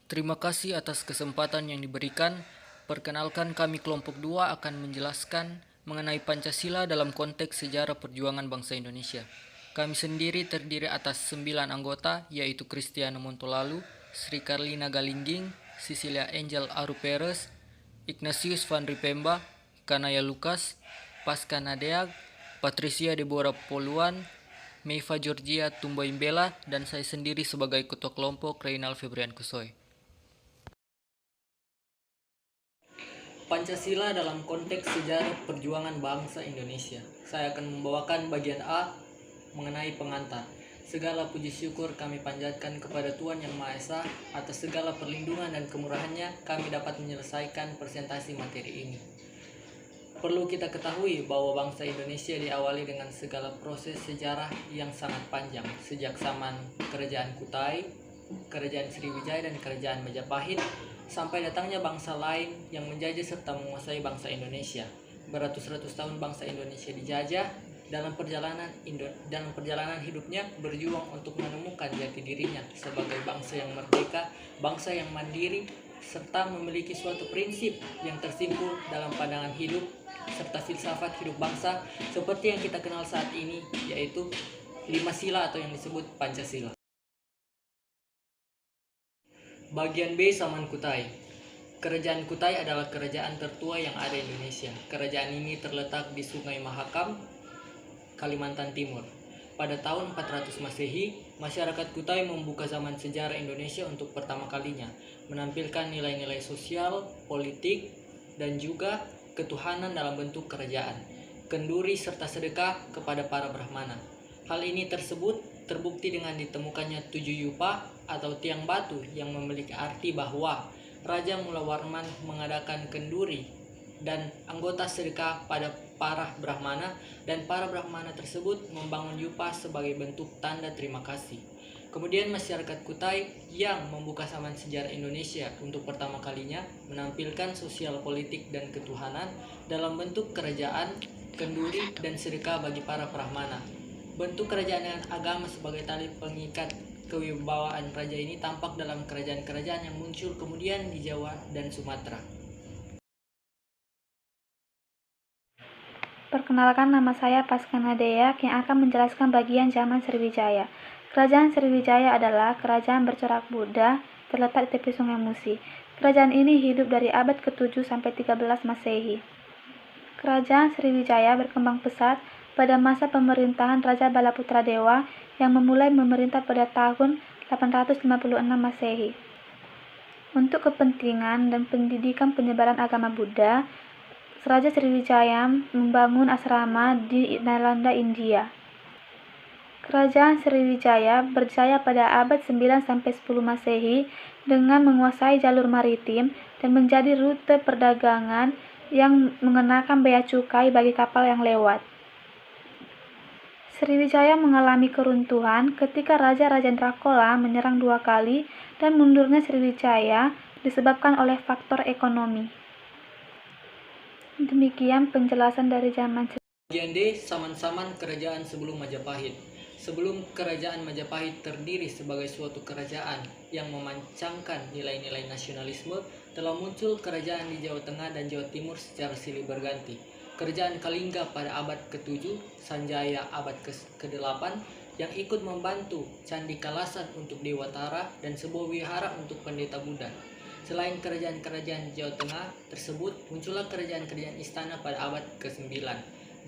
Terima kasih atas kesempatan yang diberikan. Perkenalkan, kami kelompok 2 akan menjelaskan mengenai Pancasila dalam konteks sejarah perjuangan bangsa Indonesia. Kami sendiri terdiri atas 9 anggota, yaitu Cristiano Montolalu, Sri Carlina Galingging, Cecilia Angel Aruperes, Ignatius Van Ripemba, Kanaya Lukas, Pasca Nadeag, Patricia Deborah Poluan, Meiva Georgia Tumboimbela, dan saya sendiri sebagai ketua kelompok Reynal Febrian Kusoy. Pancasila dalam konteks sejarah perjuangan bangsa Indonesia. Saya akan membawakan bagian A mengenai pengantar. Segala puji syukur kami panjatkan kepada Tuhan Yang Maha Esa atas segala perlindungan dan kemurahannya kami dapat menyelesaikan presentasi materi ini. Perlu kita ketahui bahwa bangsa Indonesia diawali dengan segala proses sejarah yang sangat panjang sejak zaman Kerajaan Kutai, Kerajaan Sriwijaya dan Kerajaan Majapahit sampai datangnya bangsa lain yang menjajah serta menguasai bangsa Indonesia. Beratus-ratus tahun bangsa Indonesia dijajah. Dalam perjalanan hidupnya berjuang untuk menemukan jati dirinya sebagai bangsa yang merdeka, bangsa yang mandiri, serta memiliki suatu prinsip yang tersimpul dalam pandangan hidup serta filsafat hidup bangsa seperti yang kita kenal saat ini, yaitu 5 sila atau yang disebut Pancasila. Bagian B, Saman Kutai. Kerajaan Kutai adalah kerajaan tertua yang ada di Indonesia. Kerajaan ini terletak di Sungai Mahakam, Kalimantan Timur. Pada tahun 400 Masehi, masyarakat Kutai membuka zaman sejarah Indonesia untuk pertama kalinya, menampilkan nilai-nilai sosial, politik, dan juga ketuhanan dalam bentuk kerajaan, kenduri serta sedekah kepada para Brahmana. Hal ini terbukti dengan ditemukannya 7 yupa atau tiang batu yang memiliki arti bahwa Raja Mulawarman mengadakan kenduri dan anggota sedekah pada para Brahmana, dan para Brahmana tersebut membangun yupa sebagai bentuk tanda terima kasih. Kemudian masyarakat Kutai yang membuka zaman sejarah Indonesia untuk pertama kalinya menampilkan sosial politik dan ketuhanan dalam bentuk kerajaan, kenduri, dan sedekah bagi para Brahmana. Bentuk kerajaan dan agama sebagai tali pengikat kewibawaan raja ini tampak dalam kerajaan-kerajaan yang muncul kemudian di Jawa dan Sumatera. Perkenalkan, nama saya Pasca Nadeag yang akan menjelaskan bagian zaman Sriwijaya. Kerajaan Sriwijaya adalah kerajaan bercorak Buddha terletak di tepi Sungai Musi. Kerajaan ini hidup dari abad ke-7 sampai 13 Masehi. Kerajaan Sriwijaya berkembang pesat pada masa pemerintahan Raja Balaputra Dewa yang memulai memerintah pada tahun 856 Masehi. Untuk kepentingan dan pendidikan penyebaran agama Buddha, Raja Sriwijaya membangun asrama di Nalanda, India. Kerajaan Sriwijaya berjaya pada abad 9 sampai 10 Masehi dengan menguasai jalur maritim dan menjadi rute perdagangan yang mengenakan bea cukai bagi kapal yang lewat. Sriwijaya mengalami keruntuhan ketika Raja Rajendra Chola menyerang 2 kali dan mundurnya Sriwijaya disebabkan oleh faktor ekonomi. Demikian penjelasan dari zaman Bagian D, Saman-Saman kerajaan sebelum Majapahit. Sebelum kerajaan Majapahit terdiri sebagai suatu kerajaan yang memancangkan nilai-nilai nasionalisme, telah muncul kerajaan di Jawa Tengah dan Jawa Timur secara silih berganti. Kerajaan Kalingga pada abad ke-7, Sanjaya abad ke-8 yang ikut membantu Candi Kalasan untuk Dewa Tara dan sebuah wihara untuk pendeta Buddha. Selain kerajaan-kerajaan Jawa Tengah tersebut, muncullah kerajaan-kerajaan istana pada abad ke-9,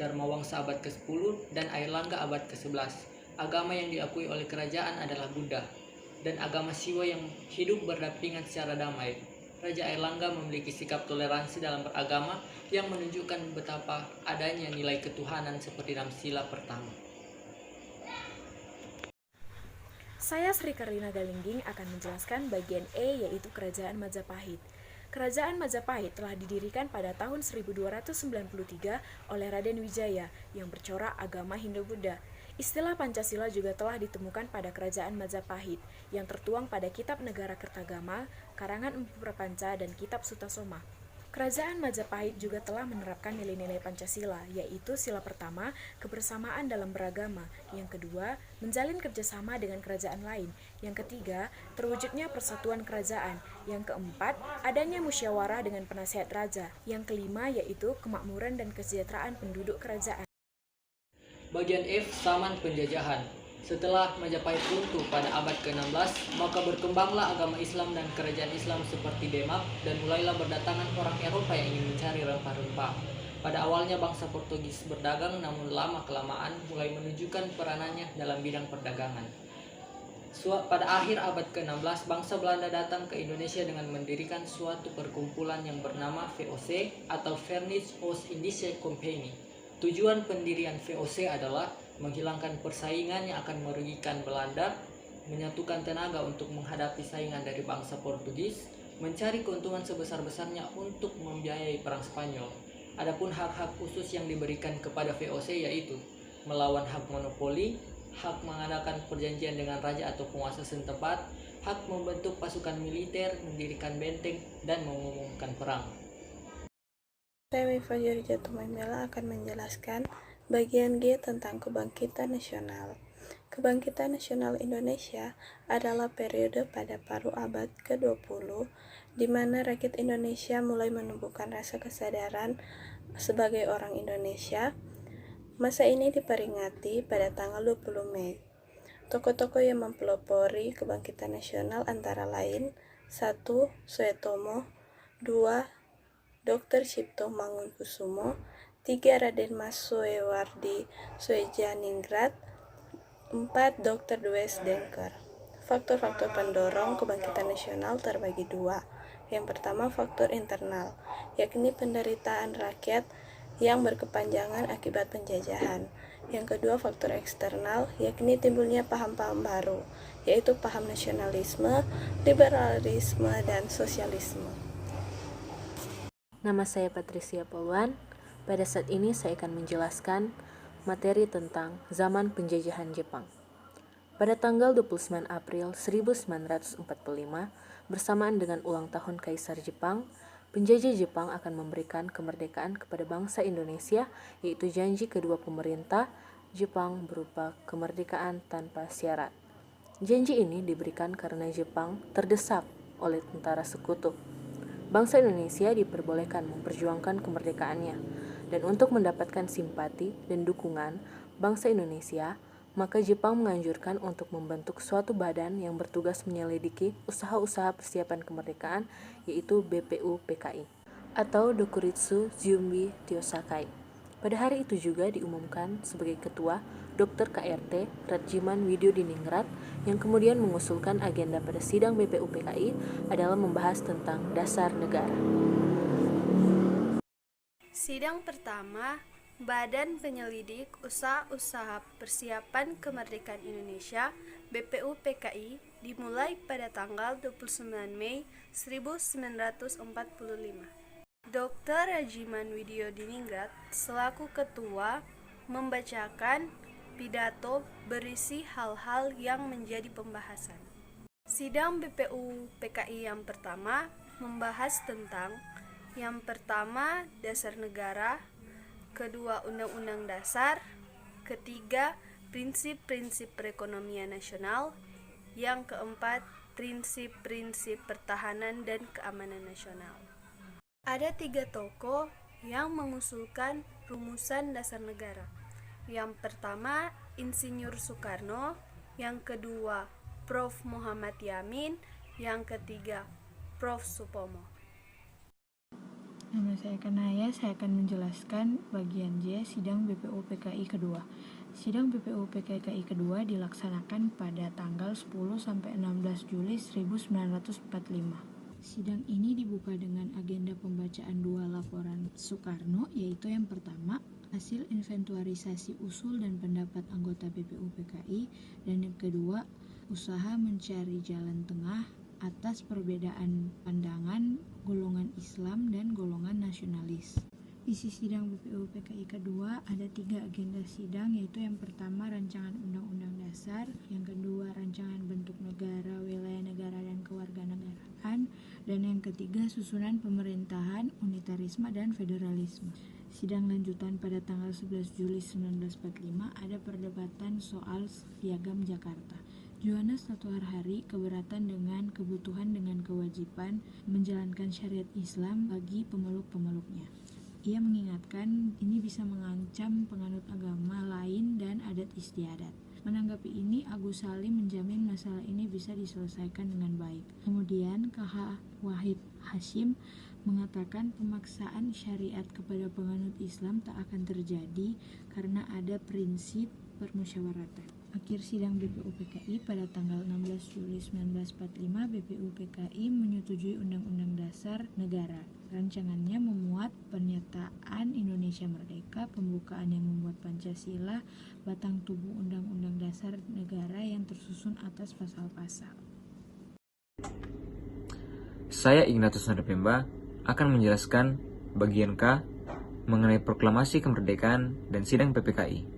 Dharmawangsa abad ke-10, dan Airlangga abad ke-11. Agama yang diakui oleh kerajaan adalah Buddha, dan agama Siwa yang hidup berdampingan secara damai. Raja Airlangga memiliki sikap toleransi dalam beragama yang menunjukkan betapa adanya nilai ketuhanan seperti dalam sila pertama. Saya Sri Carlina Galingging akan menjelaskan bagian E, yaitu Kerajaan Majapahit. Kerajaan Majapahit telah didirikan pada tahun 1293 oleh Raden Wijaya yang bercorak agama Hindu-Buddha. Istilah Pancasila juga telah ditemukan pada Kerajaan Majapahit yang tertuang pada Kitab Negara Kertagama, karangan Empu Prapanca, dan Kitab Sutasoma. Kerajaan Majapahit juga telah menerapkan nilai-nilai Pancasila, yaitu sila pertama, kebersamaan dalam beragama, yang kedua, menjalin kerjasama dengan kerajaan lain, yang ketiga, terwujudnya persatuan kerajaan, yang keempat, adanya musyawarah dengan penasihat raja, yang kelima yaitu kemakmuran dan kesejahteraan penduduk kerajaan. Bagian F, zaman penjajahan. Setelah Majapahit runtuh pada abad ke-16, maka berkembanglah agama Islam dan kerajaan Islam seperti Demak dan mulailah berdatangan orang Eropa yang ingin mencari rempah-rempah. Pada awalnya bangsa Portugis berdagang, namun lama-kelamaan mulai menunjukkan peranannya dalam bidang perdagangan. Pada akhir abad ke-16, bangsa Belanda datang ke Indonesia dengan mendirikan suatu perkumpulan yang bernama VOC atau Verenigde Oost-Indische Compagnie. Tujuan pendirian VOC adalah menghilangkan persaingan yang akan merugikan Belanda, menyatukan tenaga untuk menghadapi saingan dari bangsa Portugis, mencari keuntungan sebesar-besarnya untuk membiayai perang Spanyol. Adapun hak-hak khusus yang diberikan kepada VOC yaitu melawan hak monopoli, hak mengadakan perjanjian dengan raja atau penguasa setempat, hak membentuk pasukan militer, mendirikan benteng, dan mengumumkan perang. Saya Mifajur Jatumaimela akan menjelaskan bagian G tentang Kebangkitan Nasional. Kebangkitan Nasional Indonesia adalah periode pada paruh abad ke-20 di mana rakyat Indonesia mulai menumbuhkan rasa kesadaran sebagai orang Indonesia. Masa ini diperingati pada tanggal 20 Mei. Tokoh-tokoh yang mempelopori Kebangkitan Nasional antara lain 1. Suetomo, 2. Dr. Cipto Mangunkusumo, 3. Raden Mas Soewardi Soejaningrat, 4. Dr. Dwes Dengker. Faktor-faktor pendorong kebangkitan nasional terbagi dua. Yang pertama, faktor internal, yakni penderitaan rakyat yang berkepanjangan akibat penjajahan. Yang kedua, faktor eksternal, yakni timbulnya paham-paham baru, yaitu paham nasionalisme, liberalisme, dan sosialisme. Nama saya Patricia Poluan. Pada saat ini saya akan menjelaskan materi tentang zaman penjajahan Jepang. Pada tanggal 29 April 1945, bersamaan dengan ulang tahun Kaisar Jepang, penjajah Jepang akan memberikan kemerdekaan kepada bangsa Indonesia, yaitu janji kedua pemerintah Jepang berupa kemerdekaan tanpa syarat. Janji ini diberikan karena Jepang terdesak oleh tentara sekutu. Bangsa Indonesia diperbolehkan memperjuangkan kemerdekaannya, dan untuk mendapatkan simpati dan dukungan bangsa Indonesia, maka Jepang menganjurkan untuk membentuk suatu badan yang bertugas menyelidiki usaha-usaha persiapan kemerdekaan, yaitu BPUPKI atau Dokuritsu Zumbi Tyosakai. Pada hari itu juga diumumkan sebagai ketua Dr. KRT Rajiman Widyodiningrat, yang kemudian mengusulkan agenda pada sidang BPUPKI adalah membahas tentang dasar negara. Sidang pertama, Badan Penyelidik Usaha-Usaha Persiapan Kemerdekaan Indonesia BPUPKI dimulai pada tanggal 29 Mei 1945. Dr. Rajiman Widyodiningrat selaku ketua membacakan pidato berisi hal-hal yang menjadi pembahasan. Sidang BPUPKI yang pertama membahas tentang yang pertama dasar negara, kedua undang-undang dasar, ketiga prinsip-prinsip perekonomian nasional, yang keempat prinsip-prinsip pertahanan dan keamanan nasional. Ada 3 tokoh yang mengusulkan rumusan dasar negara. Yang pertama, Insinyur Soekarno, yang kedua, Prof. Muhammad Yamin, yang ketiga, Prof. Supomo. Nama saya Kanaya, saya akan menjelaskan bagian J, sidang BPUPKI kedua. Sidang BPUPKI kedua dilaksanakan pada tanggal 10-16 Juli 1945. Sidang ini dibuka dengan agenda pembacaan 2 laporan Soekarno, yaitu yang pertama, hasil inventuarisasi usul dan pendapat anggota BPUPKI, dan yang kedua, usaha mencari jalan tengah atas perbedaan pandangan golongan Islam dan golongan nasionalis. Isi sidang BPUPKI kedua ada 3 agenda sidang, yaitu yang pertama rancangan undang-undang dasar, yang kedua rancangan bentuk negara, wilayah negara dan kewarganegaraan, Dan yang ketiga, susunan pemerintahan, unitarisme, dan federalisme. Sidang lanjutan pada tanggal 11 Juli 1945 ada perdebatan soal piagam Jakarta. Johannes Tatuar Hari keberatan dengan kebutuhan dengan kewajiban menjalankan syariat Islam bagi pemeluk-pemeluknya. Ia mengingatkan ini bisa mengancam penganut agama lain dan adat istiadat. Menanggapi ini, Agus Salim menjamin masalah ini bisa diselesaikan dengan baik. Kemudian KH Wahid Hasyim mengatakan pemaksaan syariat kepada penganut Islam tak akan terjadi karena ada prinsip permusyawaratan. Akhir sidang BPU PKI pada tanggal 16 Juli 1945, BPU PKI menyetujui Undang-Undang Dasar Negara. Rancangannya memuat pernyataan Indonesia Merdeka, pembukaan yang membuat Pancasila, batang tubuh Undang-Undang Dasar Negara yang tersusun atas pasal-pasal. Saya Ignatius Nadapemba akan menjelaskan bagian K mengenai proklamasi kemerdekaan dan sidang PPKI.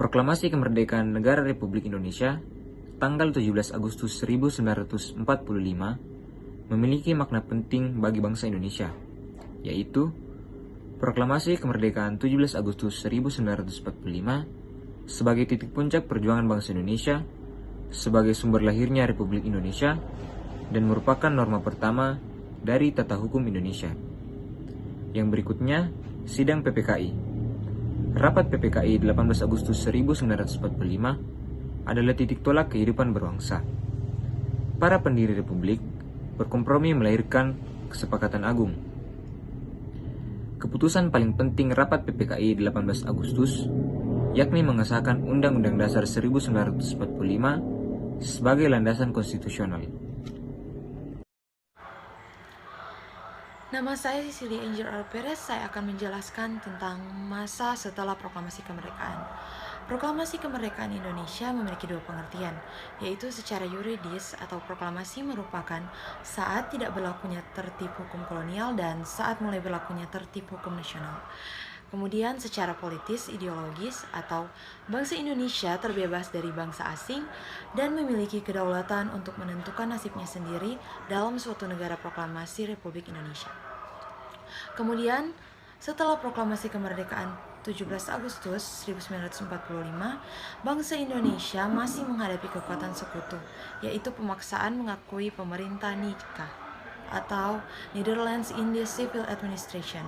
Proklamasi Kemerdekaan Negara Republik Indonesia tanggal 17 Agustus 1945 memiliki makna penting bagi bangsa Indonesia, yaitu Proklamasi Kemerdekaan 17 Agustus 1945 sebagai titik puncak perjuangan bangsa Indonesia, sebagai sumber lahirnya Republik Indonesia, dan merupakan norma pertama dari tata hukum Indonesia. Yang berikutnya, sidang PPKI. Rapat PPKI 18 Agustus 1945 adalah titik tolak kehidupan berbangsa. Para pendiri Republik berkompromi melahirkan kesepakatan agung. Keputusan paling penting Rapat PPKI 18 Agustus yakni mengesahkan Undang-Undang Dasar 1945 sebagai landasan konstitusional. Nama saya Cecilia Angel Alperez. Saya akan menjelaskan tentang masa setelah proklamasi kemerdekaan. Proklamasi kemerdekaan Indonesia memiliki dua pengertian, yaitu secara yuridis atau proklamasi merupakan saat tidak berlakunya tertib hukum kolonial dan saat mulai berlakunya tertib hukum nasional. Kemudian secara politis ideologis atau bangsa Indonesia terbebas dari bangsa asing dan memiliki kedaulatan untuk menentukan nasibnya sendiri dalam suatu negara proklamasi Republik Indonesia. Kemudian setelah proklamasi kemerdekaan 17 Agustus 1945, bangsa Indonesia masih menghadapi kekuatan sekutu, yaitu pemaksaan mengakui pemerintah NICA atau Netherlands Indian Civil Administration.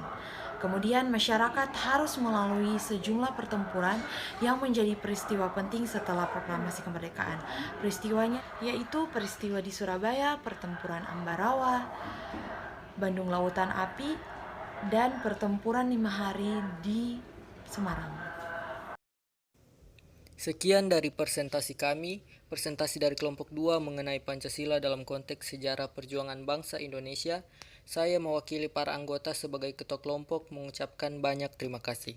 Kemudian masyarakat harus melalui sejumlah pertempuran yang menjadi peristiwa penting setelah proklamasi kemerdekaan. Peristiwanya yaitu peristiwa di Surabaya, pertempuran Ambarawa, Bandung Lautan Api, dan pertempuran 5 hari di Semarang. Sekian dari presentasi kami, presentasi dari kelompok 2 mengenai Pancasila dalam konteks sejarah perjuangan bangsa Indonesia. Saya mewakili para anggota sebagai ketua kelompok mengucapkan banyak terima kasih.